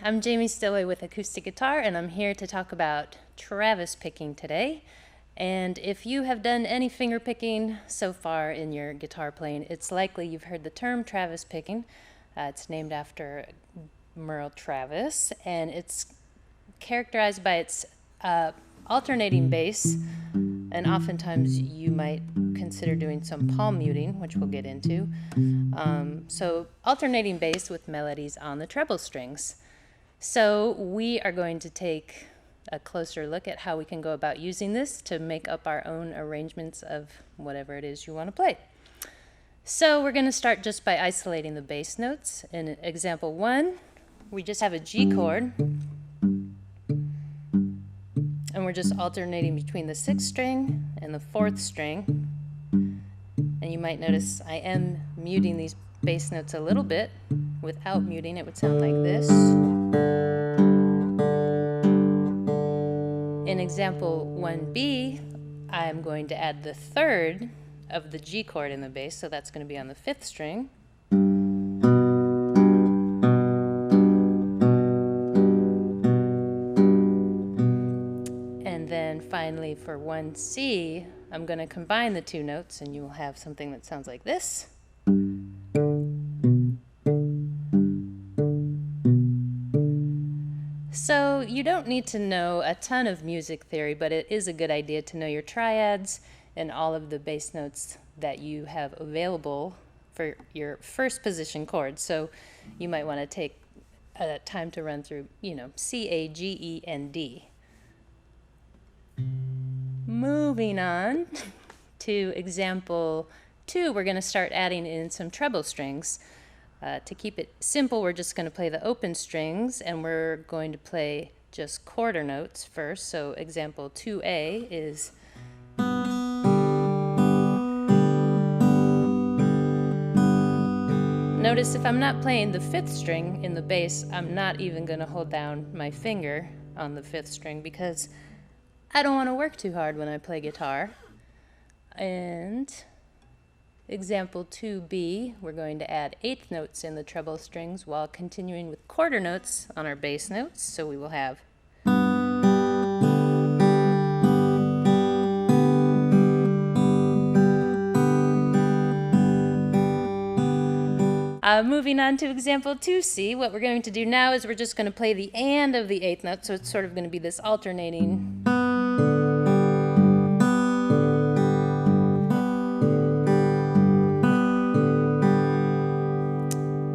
I'm Jamie Stillway with Acoustic Guitar, and I'm here to talk about Travis picking today. And if you have done any finger picking so far in your guitar playing, it's likely you've heard the term Travis picking. It's named after Merle Travis, and it's characterized by its alternating bass, and oftentimes you might consider doing some palm muting, which we'll get into. So alternating bass with melodies on the treble strings. So we are going to take a closer look at how we can go about using this to make up our own arrangements of whatever it is you want to play. So we're going to start just by isolating the bass notes. In example 1, we just have a G chord, and we're just alternating between the 6th string and the 4th string. And you might notice I am muting these bass notes a little bit. Without muting, it would sound like this. In example 1B, I'm going to add the 3rd of the G chord in the bass, so that's going to be on the 5th string. And then finally for 1C, I'm going to combine the two notes, and you will have something that sounds like this. So you don't need to know a ton of music theory, but it is a good idea to know your triads and all of the bass notes that you have available for your first position chords. So you might want to take time to run through, C, A, G, E, and D. Moving on to example 2, we're going to start adding in some treble strings. To keep it simple, we're just going to play the open strings, and we're going to play just quarter notes first. So example 2A is notice if I'm not playing the 5th string in the bass, I'm not even going to hold down my finger on the 5th string because I don't want to work too hard when I play guitar. And example 2B, we're going to add 8th notes in the treble strings while continuing with quarter notes on our bass notes. So we will have moving on to example 2C, what we're going to do now is we're just going to play the and of the 8th note, so it's sort of going to be this alternating.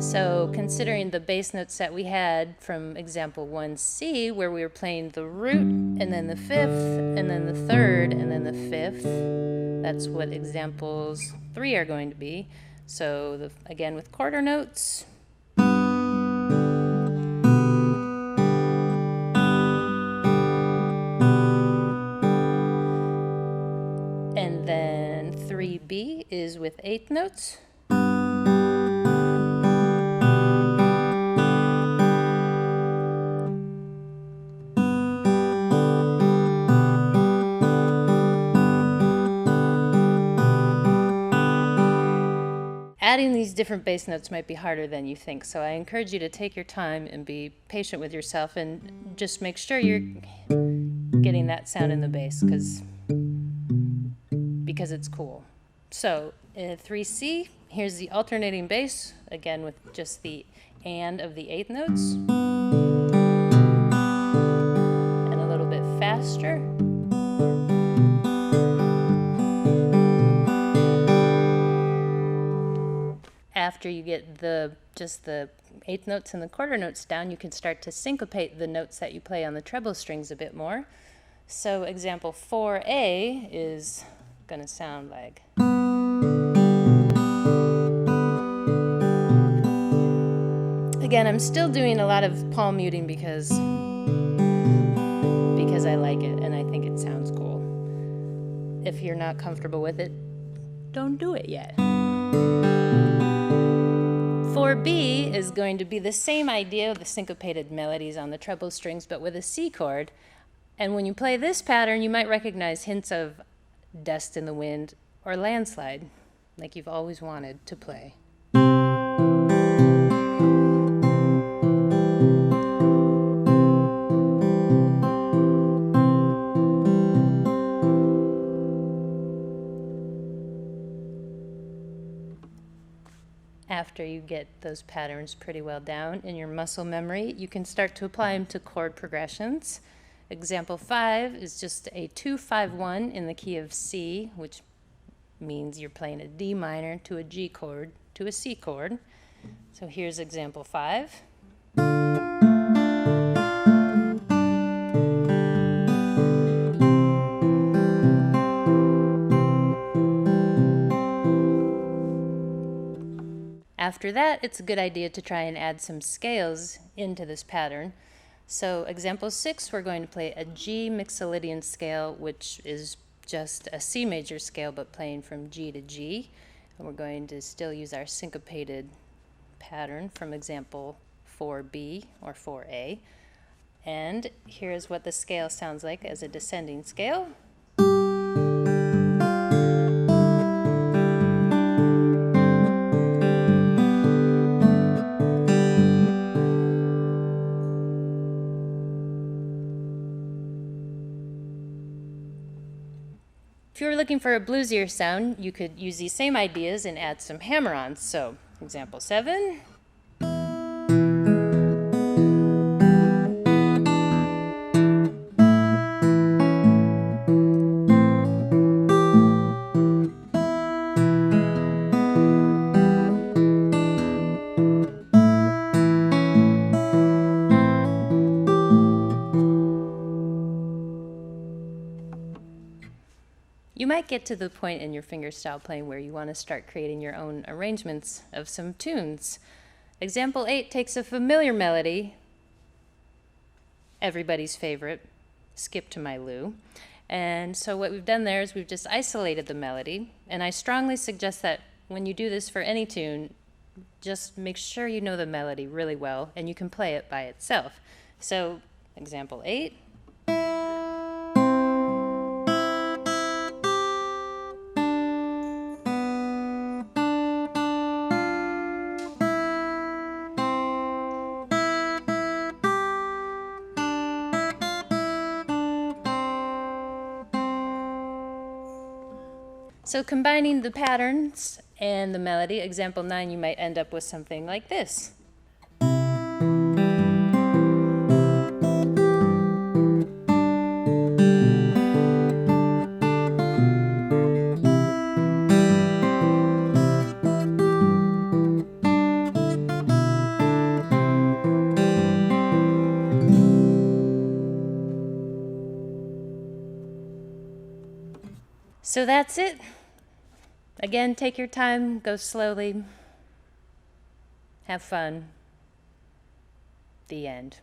So considering the bass notes that we had from example 1C, where we were playing the root and then the 5th and then the 3rd and then the 5th, that's what examples 3 are going to be. So again with quarter notes. And then 3B is with 8th notes. Adding these different bass notes might be harder than you think, so I encourage you to take your time and be patient with yourself and just make sure you're getting that sound in the bass because it's cool. So in 3C, here's the alternating bass, again with just the and of the 8th notes, and a little bit faster. After you get just the 8th notes and the quarter notes down, you can start to syncopate the notes that you play on the treble strings a bit more. So example 4A is going to sound like. Again, I'm still doing a lot of palm muting because I like it and I think it sounds cool. If you're not comfortable with it, don't do it yet. 4B is going to be the same idea of the syncopated melodies on the treble strings, but with a C chord. And when you play this pattern, you might recognize hints of Dust in the Wind or Landslide, like you've always wanted to play. after you get those patterns pretty well down in your muscle memory, you can start to apply them to chord progressions. Example 5 is just a 2-5-1 in the key of C, which means you're playing a D minor to a G chord to a C chord. So here's example 5. After that, it's a good idea to try and add some scales into this pattern. So example 6, we're going to play a G Mixolydian scale, which is just a C major scale, but playing from G to G. And we're going to still use our syncopated pattern from example 4B or 4A. And here's what the scale sounds like as a descending scale. If you were looking for a bluesier sound, you could use these same ideas and add some hammer-ons. So, example 7. You might get to the point in your fingerstyle playing where you want to start creating your own arrangements of some tunes. Example 8 takes a familiar melody, everybody's favorite, Skip to My Lou. And so what we've done there is we've just isolated the melody, and I strongly suggest that when you do this for any tune, just make sure you know the melody really well and you can play it by itself. So, example 8. So combining the patterns and the melody, example 9, you might end up with something like this. So that's it. Again, take your time, go slowly, have fun. The end.